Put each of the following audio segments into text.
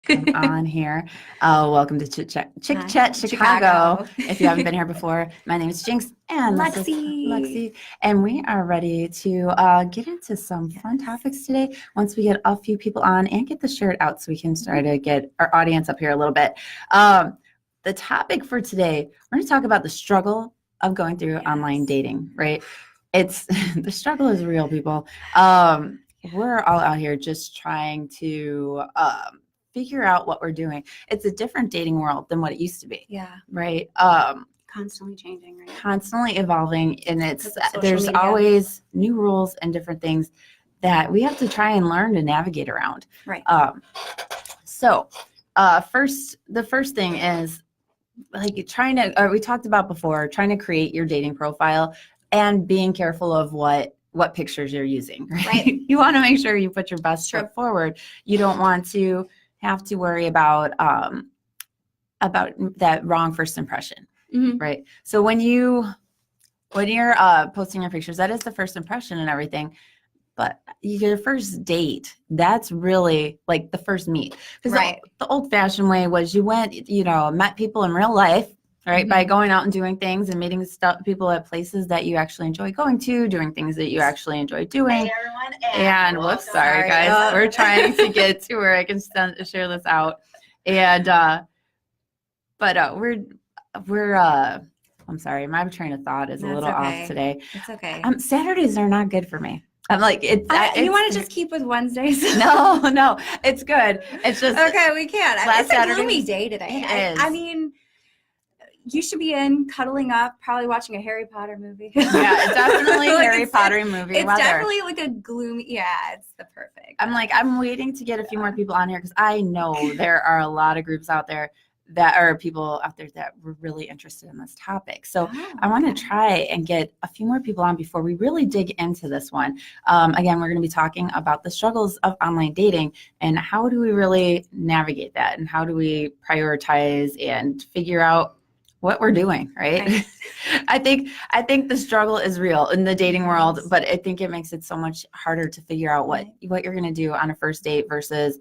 I'm on here. Welcome to Chick Chat Chicago. If you haven't been here before, my name is Jinx and this is Luxie, and we are ready to get into some fun topics today. Once we get a few people on and get the shirt out, so we can start to get our audience up here a little bit. The topic for today, we're going to talk about the struggle of going through online dating. Right? It's the struggle is real, people. We're all out here just trying to figure out what we're doing. It's a different dating world than what it used to be. Yeah. Right. Constantly changing, right? Constantly evolving, and there's always new rules and different things that we have to try and learn to navigate around. Right. The first thing is like we talked about before, trying to create your dating profile and being careful of what pictures you're using. Right. You want to make sure you put your best foot forward. You don't want to have to worry about that wrong first impression. Mm-hmm. Right. So when you're posting your pictures, that is the first impression and everything. But your first date, that's really like the first meet. Because the old-fashioned way was you went, met people in real life, right? Mm-hmm. By going out and doing things and meeting people at places that you actually enjoy going to, doing things that you actually enjoy doing. Hey, everyone. And whoops, sorry guys. We're trying to get to where I can share this out. And we're I'm sorry, my train of thought is a little off today. It's okay. Saturdays are not good for me. I'm like, you want to just keep with Wednesdays? No, it's good. It's just okay. We can't. It's a gloomy day today. It is. I mean, you should be cuddling up, probably watching a Harry Potter movie. Yeah, it's definitely Harry Potter movie. It's definitely like a gloomy. Yeah, it's the perfect. I'm waiting to get a few more people on here because I know there are a lot of groups out there that are people out there that were really interested in this topic. So I want to try and get a few more people on before we really dig into this one. Again, we're going to be talking about the struggles of online dating and how do we really navigate that and how do we prioritize and figure out what we're doing, right? I think the struggle is real in the dating world, but I think it makes it so much harder to figure out what you're going to do on a first date versus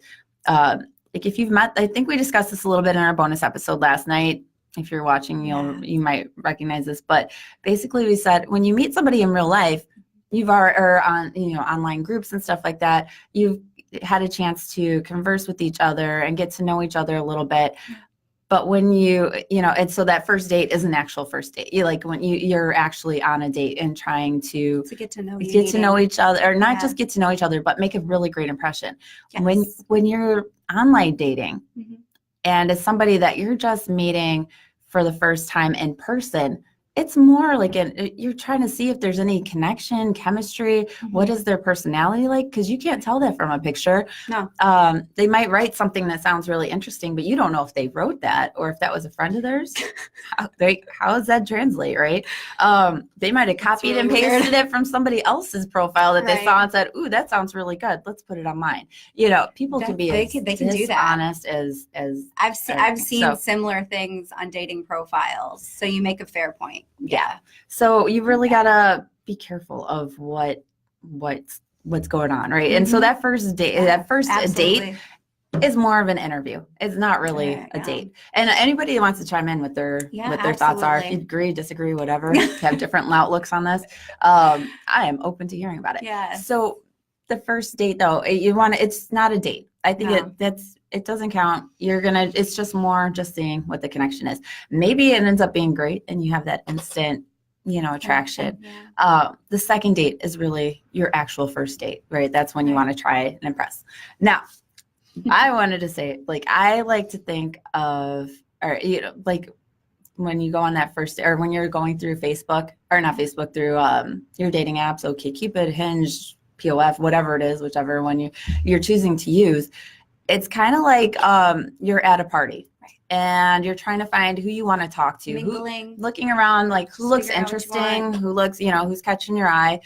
like if you've met. I think we discussed this a little bit in our bonus episode last night. If you're watching, you might recognize this, but basically we said when you meet somebody in real life, you've or on online groups and stuff like that, you've had a chance to converse with each other and get to know each other a little bit. But when and so that first date is an actual first date. When you're actually on a date and trying to get to know each other, or not just get to know each other, but make a really great impression. Yes. When you're online dating, and it's somebody that you're just meeting for the first time in person, it's more like you're trying to see if there's any connection, chemistry. What is their personality like? Because you can't tell that from a picture. No. They might write something that sounds really interesting, but you don't know if they wrote that or if that was a friend of theirs. How does that translate, right? They might have copied and pasted it from somebody else's profile that they saw and said, "Ooh, that sounds really good. Let's put it on mine." People can be they can do that. Honest as I've seen similar things on dating profiles. So you make a fair point. Yeah. So you really gotta be careful of what's going on, right? And so that first date, date is more of an interview. It's not really a date. And anybody who wants to chime in with their thoughts are, if you agree, disagree, whatever, have different outlooks on this, I am open to hearing about it. Yeah. So the first date, though, it's not a date. I think it doesn't count. It's just more just seeing what the connection is. Maybe it ends up being great and you have that instant, attraction. Yeah. The second date is really your actual first date, right? That's when you want to try and impress. Now, I wanted to say, I like to think of, or, when you go on that first, or when you're going through Facebook, or not Facebook, through your dating apps, OkCupid, Hinge, POF, whatever it is, whichever one you're choosing to use, it's kind of like you're at a party and you're trying to find who you want to talk to, looking around, who looks interesting, who looks, who's catching your eye,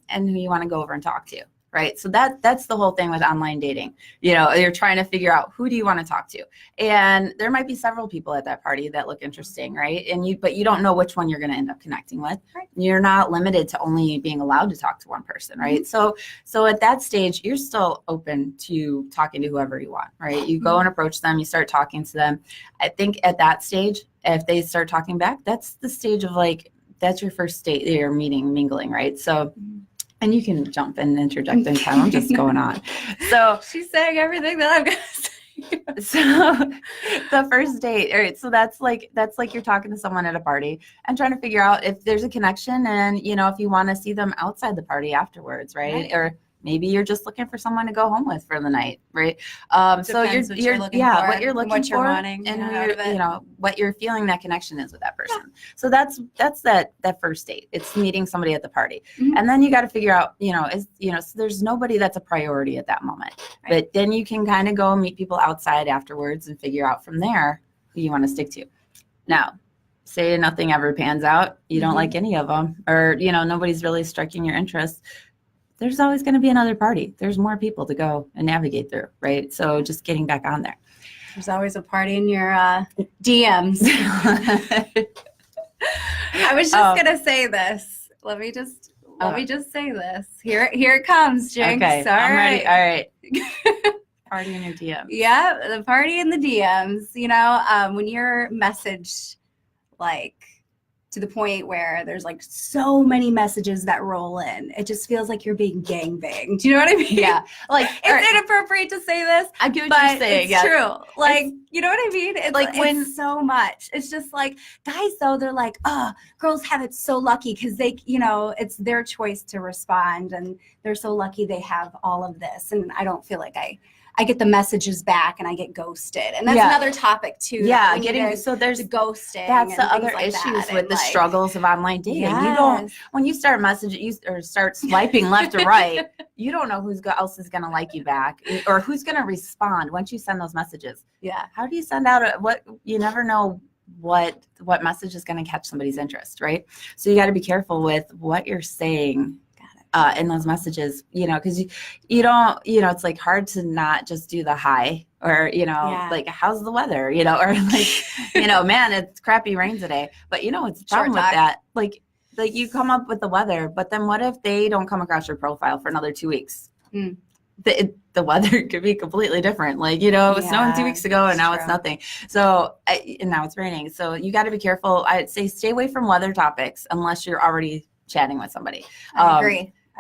and who you want to go over and talk to. right? So that's the whole thing with online dating. You know, you're trying to figure out who do you want to talk to, and there might be several people at that party that look interesting, right? But you don't know which one you're going to end up connecting with. Right. You're not limited to only being allowed to talk to one person, right? So at that stage, you're still open to talking to whoever you want, right? You go and approach them, you start talking to them. I think at that stage, if they start talking back, that's the stage of like, that's your first date, your meeting, mingling, right? So. And you can jump and interject anytime. I'm just going on. So she's saying everything that I'm gonna say. So the first date, all right, so that's like you're talking to someone at a party and trying to figure out if there's a connection, and you know, if you want to see them outside the party afterwards, right? Or maybe you're just looking for someone to go home with for the night, right? So you're what you're looking for, wanting, and you know, what you're feeling that connection is with that person. So that's that first date. It's meeting somebody at the party, and then you got to figure out, so there's nobody that's a priority at that moment. Right. But then you can kind of go meet people outside afterwards and figure out from there who you want to stick to. Now, say nothing ever pans out, you don't like any of them, or nobody's really striking your interest. There's always going to be another party. There's more people to go and navigate through, right? So just getting back on there. There's always a party in your DMs. I was just going to say this. Let me just say this. Here it comes, Jinx. Okay, I'm ready. All right. Party in your DMs. Yeah, the party in the DMs. When you're messaged, like, to the point where there's like so many messages that roll in. It just feels like you're being gangbanged. Do you know what I mean? Yeah. Like, it's inappropriate to say this. I get what you're saying. It's true. Like, you know what I mean? It's like when it's so much. It's just like, guys, though, they're like, girls have it so lucky because they, it's their choice to respond, and they're so lucky they have all of this. And I don't feel like I get the messages back and I get ghosted. And that's another topic too. Yeah, there's ghosting. That's the other issues with the struggles of online dating. Yes. You don't, when you start messaging or start swiping left or right, you don't know who else is going to like you back or who's going to respond once you send those messages. Yeah. How do you send out you never know what message is going to catch somebody's interest, right? So you got to be careful with what you're saying in those messages, because you don't, it's like hard to not just do the hi or, like, how's the weather, or like, man, it's crappy rain today. But what's the problem with that? Like you come up with the weather, but then what if they don't come across your profile for another 2 weeks? The weather could be completely different. Like, it was snowing 2 weeks ago and now it's nothing. So, and now it's raining. So you got to be careful. I'd say stay away from weather topics unless you're already chatting with somebody.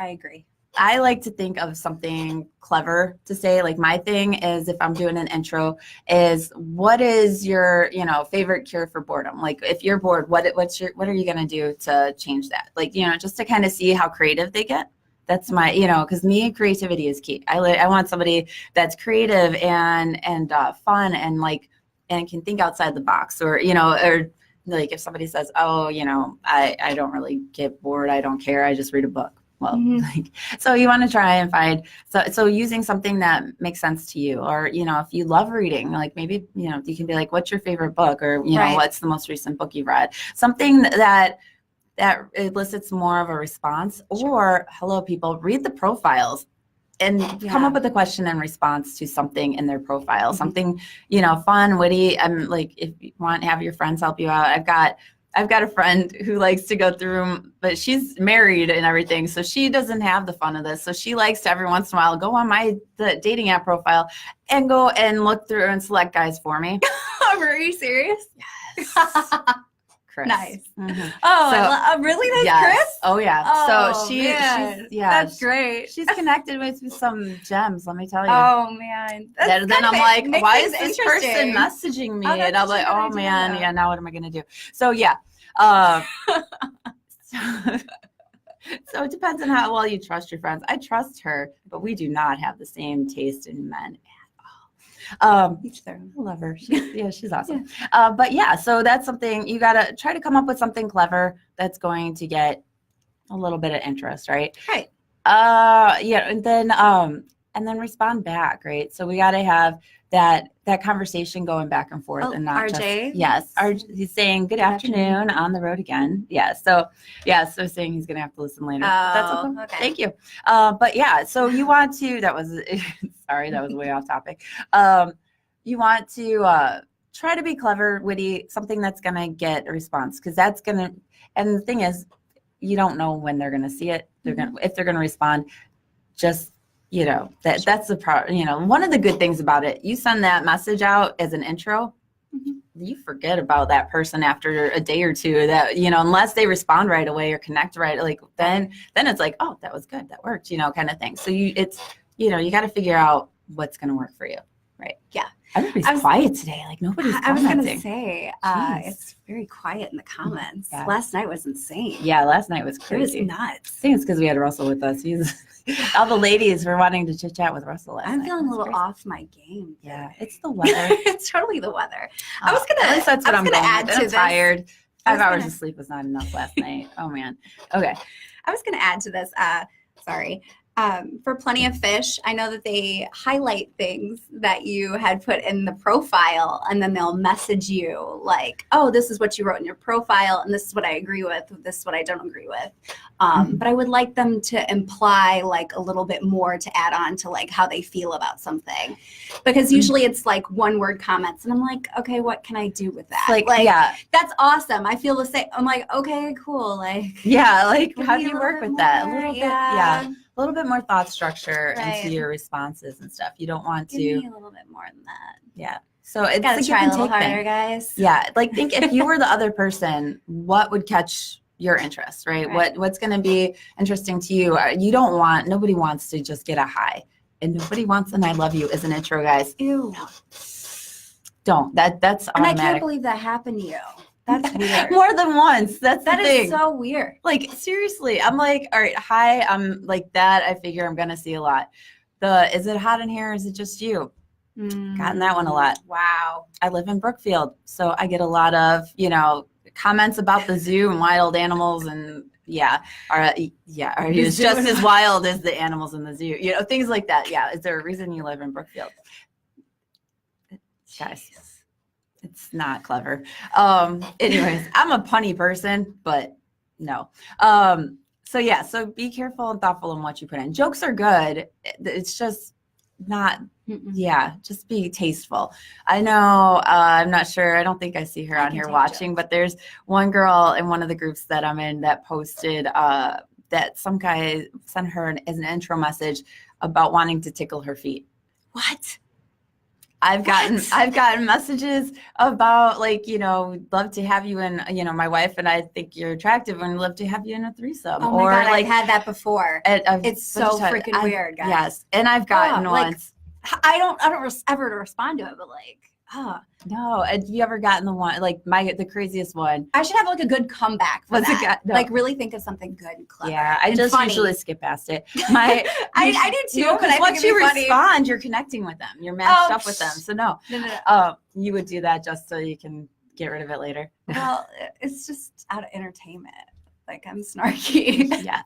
I agree. I like to think of something clever to say. Like, my thing is, if I'm doing an intro, is what is your, favorite cure for boredom? Like, if you're bored, what are you going to do to change that? Like, just to kind of see how creative they get. That's my, because creativity is key. I want somebody that's creative and fun and and can think outside the box, or like if somebody says, oh, I don't really get bored. I don't care. I just read a book. Well, so you want to try and find, so using something that makes sense to you, or, if you love reading, like maybe, you can be like, what's your favorite book? Or, what's the most recent book you've read? Something that elicits more of a response. Or, hello, people, read the profiles and come up with a question and response to something in their profile, something, fun, witty. Like, if you want to have your friends help you out, I've got a friend who likes to go through them, but she's married and everything, so she doesn't have the fun of this. So she likes to every once in a while go on the dating app profile and go and look through and select guys for me. Are you serious? Yes. Chris. Nice. Oh, so, really? That's yes. Chris? Oh, yeah. Oh, so she's that's great. She's connected with some gems, let me tell you. Oh, man. Then I'm like, why is this person messaging me? And I'm like, oh, man, yeah, now what am I going to do? So, yeah. So it depends on how well you trust your friends. I trust her, but we do not have the same taste in men at all. Each their own. I love her. She's awesome. But yeah, so that's something you got to try to come up with something clever that's going to get a little bit of interest, right? Right. And then respond back, right? So we got to have that that conversation going back and forth and not RJ? Yes. He's saying good afternoon on the road again. Yeah. So saying he's going to have to listen later. That's okay. Thank you. But yeah, so you want to, that was way off topic. You want to try to be clever, witty, something that's going to get a response, because that's going to, and the thing is, you don't know when they're going to see it. If they're going to respond, just, that's the problem. One of the good things about it, you send that message out as an intro, you forget about that person after a day or two, that, unless they respond right away or connect right, like then it's like, oh, that was good. That worked, kind of thing. So you got to figure out what's going to work for you. Right. Yeah. Everybody's quiet today. Like nobody's commenting. I was going to say, it's very quiet in the comments. Yeah. Last night was insane. Yeah, last night was crazy. It was nuts. I think it's because we had Russell with us. All the ladies were wanting to chit chat with Russell last night. I'm feeling a little off my game. Yeah, it's the weather. It's totally the weather. I was going to. At least that's what I'm going to add to this. I'm tired. 5 hours of sleep was not enough last night. Oh man. Okay. I was going to add to this. Sorry. For Plenty of Fish, I know that they highlight things that you had put in the profile, and then they'll message you like, oh, this is what you wrote in your profile, and this is what I agree with, this is what I don't agree with. But I would like them to imply like a little bit more to add on to like how they feel about something. Because usually it's like one word comments, and I'm like, okay, what can I do with that? Like yeah, that's awesome. I feel the same. I'm like, okay, cool. Like, yeah, like how do you work with that? A little bit, yeah. A little bit more thought structure into your responses and stuff. You don't want to. Give me a little bit more than that. Yeah. So it's gotta try a little harder, guys. Yeah. Like think if you were the other person, what would catch your interest, right? What's going to be interesting to you? Nobody wants to just get a hi, and nobody wants an I love you as an intro, guys. Ew. No. Don't. That's automatic. And I can't believe that happened to you. That's weird. More than once. That is so weird. Like seriously, I'm like, all right, hi. I'm like that. I figure I'm gonna see a lot. Is it hot in here? Or is it just you? Gotten that one a lot. Wow. I live in Brookfield, so I get a lot of comments about the zoo and wild animals, and are you just as wild as the animals in the zoo? Things like that. Yeah. Is there a reason you live in Brookfield, guys? It's not clever. Anyways, I'm a punny person, but no. So be careful and thoughtful in what you put in. Jokes are good. It's just not, just be tasteful. I know, I'm not sure. I don't think I see her on here watching, but there's one girl in one of the groups that I'm in that posted that some guy sent her as an intro message about wanting to tickle her feet. What? I've gotten messages about love to have you in, my wife and I think you're attractive and love to have you in a threesome. Oh my God, I've had that before. It's so freaking weird, guys. Yes. And I've gotten once. I don't ever respond to it, but no. Have you ever gotten the one, the craziest one? I should have a good comeback for that. No. Really think of something good and clever. Yeah, I just usually skip past it. I do too, but once you respond, you're connecting with them. You're matched up with them. So no. You would do that just so you can get rid of it later. Well, it's just out of entertainment. Like I'm snarky. Yeah,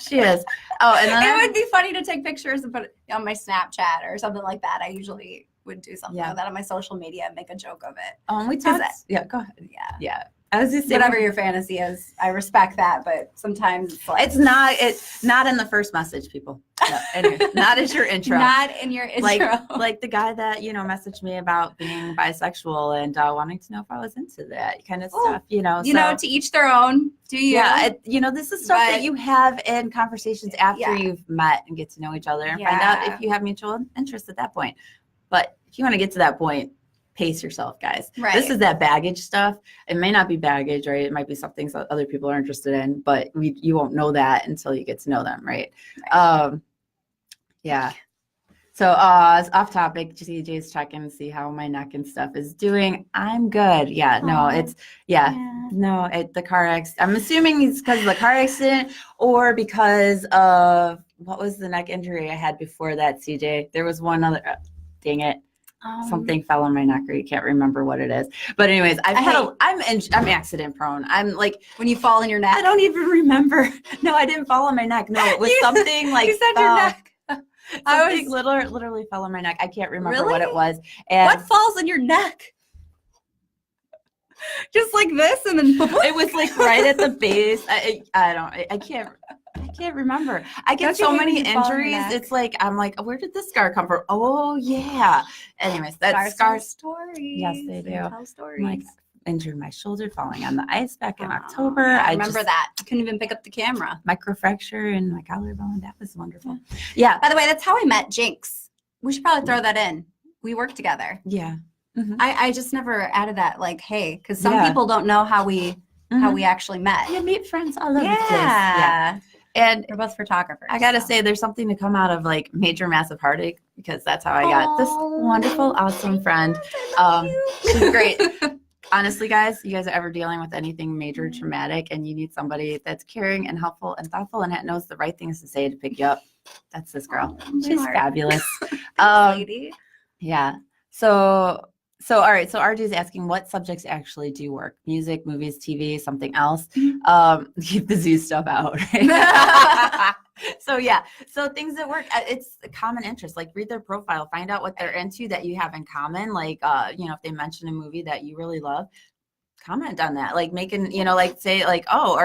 she is. Oh, and then it would be funny to take pictures and put it on my Snapchat or something like that. I usually would do something like that on my social media and make a joke of it. We talked. Yeah, go ahead. Yeah. I was just saying, whatever your fantasy is, I respect that, but sometimes it's not in the first message, people. No, anyway, not as your intro. Not in your intro. Like the guy that messaged me about being bisexual and wanting to know if I was into that kind of stuff. To each their own. Do you? Yeah. This is stuff that you have in conversations after you've met and get to know each other and find out if you have mutual interest at that point. But if you want to get to that point, pace yourself, guys. Right. This is that baggage stuff. It may not be baggage, right? It might be something that other people are interested in, but you won't know that until you get to know them, right? Yeah. So it's off topic. CJ's checking to see how my neck and stuff is doing. I'm good. Yeah. No, the car accident. I'm assuming it's because of the car accident or because of what was the neck injury I had before that, CJ? There was one other. Dang it. Something fell on my neck, or you can't remember what it is. But anyways, I'm accident prone. I'm like, when you fall in your neck. I don't even remember. No, I didn't fall on my neck. No, it was something like you said your neck. Something literally fell on my neck. I can't remember what it Really? was. And What falls on your neck? Just like this, and then it was like right at the base. I can't remember. I get Don't you so hate many when you fall on your injuries. neck? It's like I'm like, where did this scar come from? Oh yeah. Anyways, that scar. tell stories. Yes, they do. Tell stories. I'm like injured my shoulder falling on the ice back in Oh, October. yeah, I I remember just, that. I couldn't even pick up the camera. microfracture in my collarbone. That was wonderful. Yeah. By the way, that's how I met Jinx. We should probably throw that in. We work together. Yeah. Mm-hmm. I just never added that, like, hey, because some Yeah. people don't know how we actually met. You meet friends all over the place. Yeah. And We're both photographers. I gotta so. say, there's something to come out of like major massive heartache, because that's how I got this wonderful, awesome friend. She's great. Honestly, guys, you guys are ever dealing with anything major traumatic and you need somebody that's caring and helpful and thoughtful and knows the right things to say to pick you up, that's this girl. She's fabulous. Lady. Yeah. So all right. So RJ is asking, what subjects actually do work? Music, movies, TV, something else? Keep the zoo stuff out. Right? So yeah. So things that work, it's a common interest. Like read their profile, find out what they're into that you have in common. Like, if they mention a movie that you really love, comment on that. Like making, like say like, oh,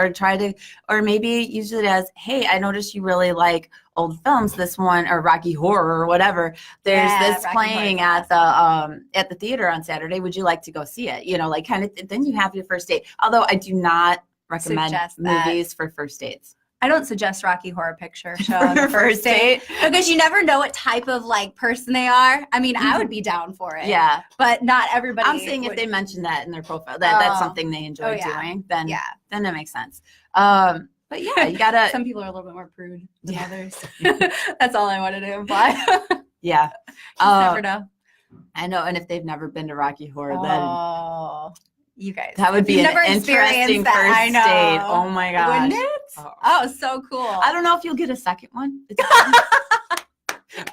or maybe use it as, hey, I noticed you really like old films, this one, or Rocky Horror or whatever. There's this Rocky playing at the theater on Saturday. Would you like to go see it? Like kind of, then you have your first date. Although I do not recommend movies for first dates. I don't suggest Rocky Horror Picture Show on the first date because you never know what type of like person they are. I mean, I would be down for it. Yeah. But not everybody. I'm saying if they mention that in their profile, that's something they enjoy doing, then that makes sense. But yeah, you gotta. Some people are a little bit more prude than others. That's all I wanted to imply. Yeah. Never know. I know. And if they've never been to Rocky Horror, then you guys. That would be an interesting first date. Oh my gosh. Wouldn't it? Oh, so cool. I don't know if you'll get a second one.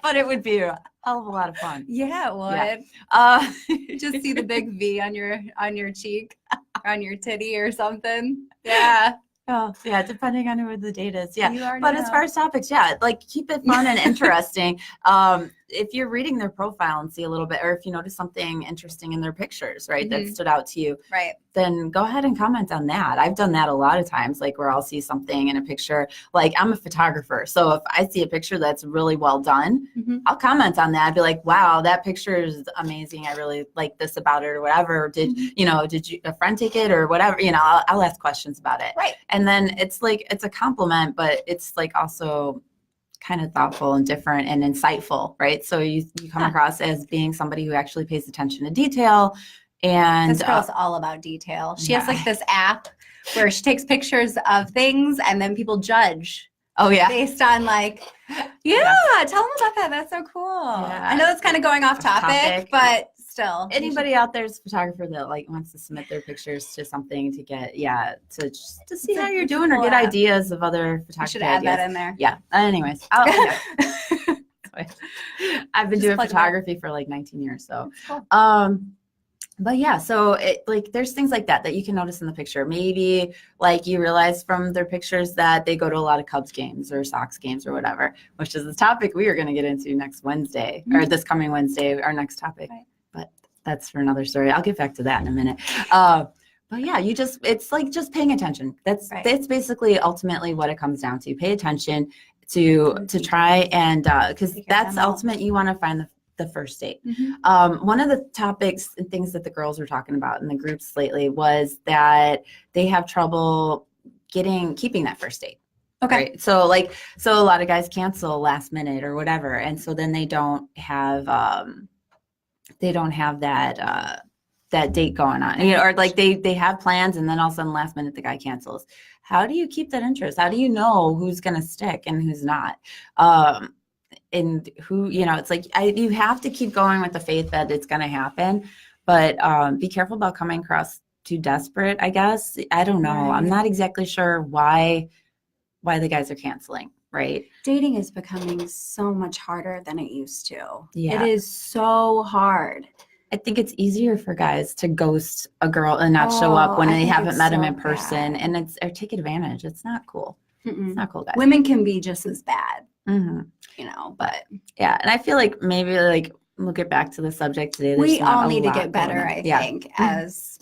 But it would be a hell of a lot of fun. Yeah, it would. Yeah. Just see the big V on your cheek, on your titty or something. Yeah. Oh, yeah, depending on who the date is. Yeah. But as far as topics, like keep it fun and interesting. If you're reading their profile and see a little bit, or if you notice something interesting in their pictures, right, that stood out to you, right, then go ahead and comment on that. I've done that a lot of times, like where I'll see something in a picture. Like I'm a photographer, so if I see a picture that's really well done, I'll comment on that. I'd be like, wow, that picture is amazing. I really like this about it or whatever. Did you a friend take it or whatever? I'll ask questions about it. Right. And then it's like, it's a compliment, but it's like also kind of thoughtful and different and insightful, right? So you come across as being somebody who actually pays attention to detail. And this girl's all about detail. She has like this app where she takes pictures of things and then people judge. Oh yeah. Based on like, tell them about that. That's so cool. Yeah. I know it's kind of going off topic, but still. Anybody out there is a photographer that like wants to submit their pictures to something to get, to see how you're doing or get ideas of other photography should add that in there. Yeah. Anyways, I've been doing photography for like 19 years. So, cool. But yeah, so there's things like that you can notice in the picture. Maybe like you realize from their pictures that they go to a lot of Cubs games or Sox games or whatever, which is the topic we are going to get into next Wednesday or this coming Wednesday, our next topic. Right. But that's for another story. I'll get back to that in a minute. But yeah, it's like just paying attention. That's basically ultimately what it comes down to. Pay attention to try and because that's ultimate. You want to find the first date. One of the topics and things that the girls were talking about in the groups lately was that they have trouble keeping that first date. Okay. Right? So a lot of guys cancel last minute or whatever. And so then they don't have that date going on, or like they have plans and then all of a sudden last minute the guy cancels. How do you keep that interest? How do you know who's going to stick and who's not? And who, it's like you have to keep going with the faith that it's going to happen, but be careful about coming across too desperate, I guess. I don't know. Right. I'm not exactly sure why the guys are canceling, right? Dating is becoming so much harder than it used to. Yeah. It is so hard. I think it's easier for guys to ghost a girl and not show up when they haven't met him in person, and or take advantage. It's not cool. It's not cool, guys. Women can be just as bad. Mhm. But Yeah. And I feel like maybe like we'll get back to the subject today. There's we not all a need to lot get better, going on. I Yeah. think, as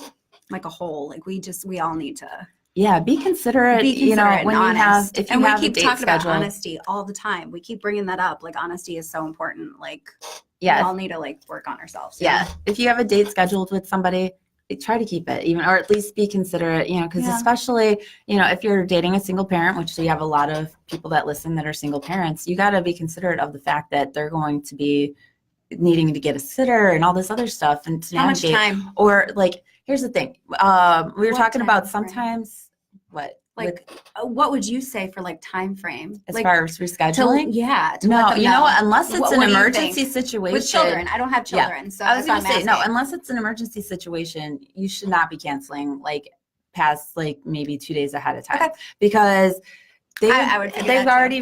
like a whole. Like we all need to Yeah, be considerate, be considerate when and you have, honest. if you and we have a keep date talking about scheduled. honesty all the time. We keep bringing that up. Like honesty is so important. Like we Yeah. all need to like work on ourselves. Yeah. If you have a date scheduled with somebody, try to keep it even, or at least be considerate, because Yeah. especially, if you're dating a single parent, which we have a lot of people that listen that are single parents, you got to be considerate of the fact that they're going to be needing to get a sitter and all this other stuff. And to How much navigate, time? or like, here's the thing. We were What talking about time frame? sometimes Like what would you say for like time frame? as like, far as rescheduling? to let No, them you know what? Unless it's an what do you emergency think? situation. With children. I don't have children. So I was that's going to why say, I'm no, asking. unless it's an emergency situation, you should not be canceling like past like maybe 2 days ahead of time. Okay. Because I would figure they've that already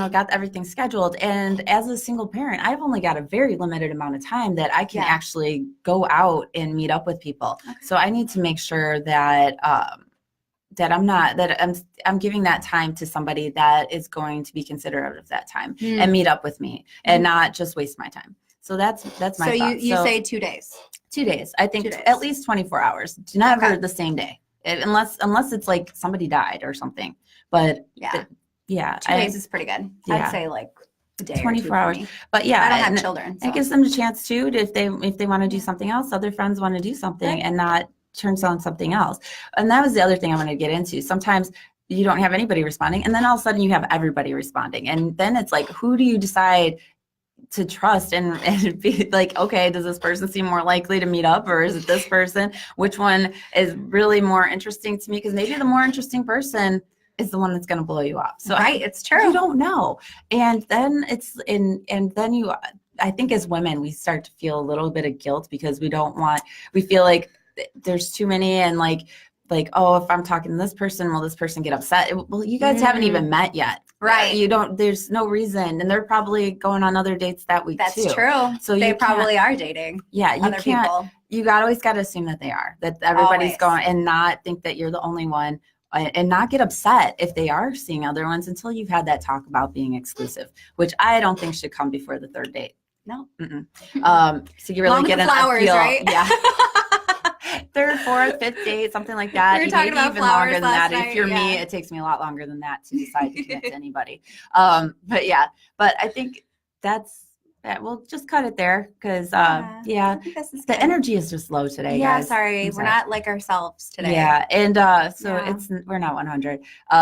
got everything scheduled. And as a single parent, I've only got a very limited amount of time that I can actually go out and meet up with people. Okay. So I need to make sure that I'm giving that time to somebody that is going to be considerate of that time and meet up with me and not just waste my time. So that's my So thought. you say 2 days. 2 days. I think 2 days. at least 24 hours. Never Okay. the same day. Unless it's like somebody died or something. But Yeah. 2 days is pretty good. Yeah. I'd say like a day 24 or 2 hours. for me. But yeah, I don't have children. So. It gives them a chance too, if they want to do something else, other friends want to do something and not turns on something else. And that was the other thing I wanted to get into. Sometimes you don't have anybody responding, and then all of a sudden you have everybody responding. And then it's like, who do you decide to trust and be like, okay, does this person seem more likely to meet up, or is it this person? Which one is really more interesting to me? Because maybe the more interesting person is the one that's going to blow you off. So right, it's true. You don't know. And then I think as women, we start to feel a little bit of guilt because we feel like there's too many, and like, oh, if I'm talking to this person, will this person get upset? Well, you guys haven't even met yet. Right. There's no reason. And they're probably going on other dates that week too. That's true. So they probably are dating. Yeah. Other people. You always got to assume that they are, that everybody's going, and not think that you're the only one, and not get upset if they are seeing other ones until you've had that talk about being exclusive, which I don't think should come before the third date. No. So you really get flowers, right? Yeah. Third, fourth, fifth date, something like that. We were talking about even flowers longer than last that. night, If you're me, it takes me a lot longer than that to decide to commit to anybody. But I think that we'll just cut it there because I think this is the good. energy is just low today. Yeah, guys. sorry, we're not like ourselves today. Yeah, and we're not 100.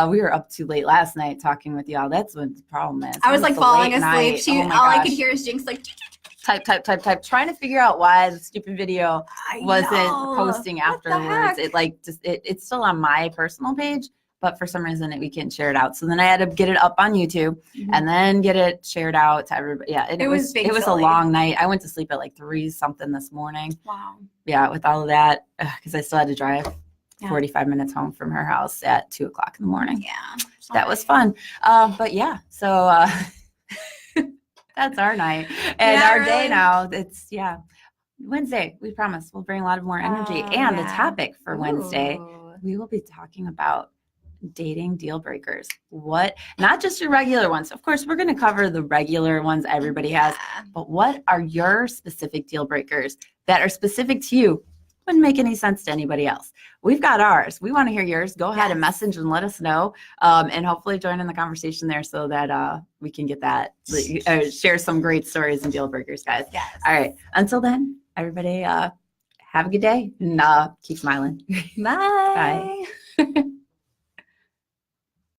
We were up too late last night talking with y'all. That's what the problem is. I was like falling asleep. All I could hear hear is Jinx like type, trying to figure out why the stupid video wasn't posting afterwards. It's still on my personal page, but for some reason we couldn't share it out. So then I had to get it up on YouTube and then get it shared out to everybody. Yeah, it was a long night. I went to sleep at like 3 something this morning. Wow. Yeah, with all of that, because I still had to drive 45 minutes home from her house at 2:00 in the morning. Yeah, that was fun. But yeah, so that's our night and our day now. It's Wednesday. We promise we'll bring a lot of more energy. And the topic for Wednesday, we will be talking about dating deal breakers. Not just your regular ones. Of course, we're going to cover the regular ones everybody has, but what are your specific deal breakers that are specific to you? Wouldn't make any sense to anybody else. We've got ours. We want to hear yours. Go ahead and message and let us know, and hopefully join in the conversation there so that we can get that, share some great stories and deal breakers, guys. Yes. All right. Until then, everybody, have a good day and keep smiling. Bye. Bye.